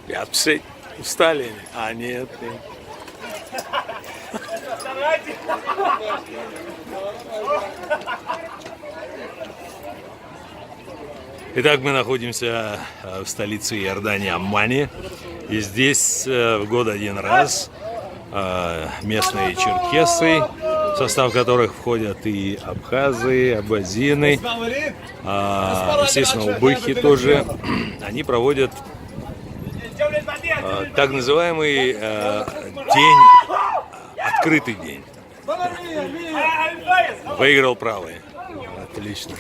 Пятьдесят устали? А нет, нет. Итак, мы находимся в столице Иордании Аммане. И здесь в год один раз местные черкесы, в состав которых входят и абхазы, абазины, естественно, узбеки тоже, они проводят так называемый день, открытый день. Выиграл правый. Отлично.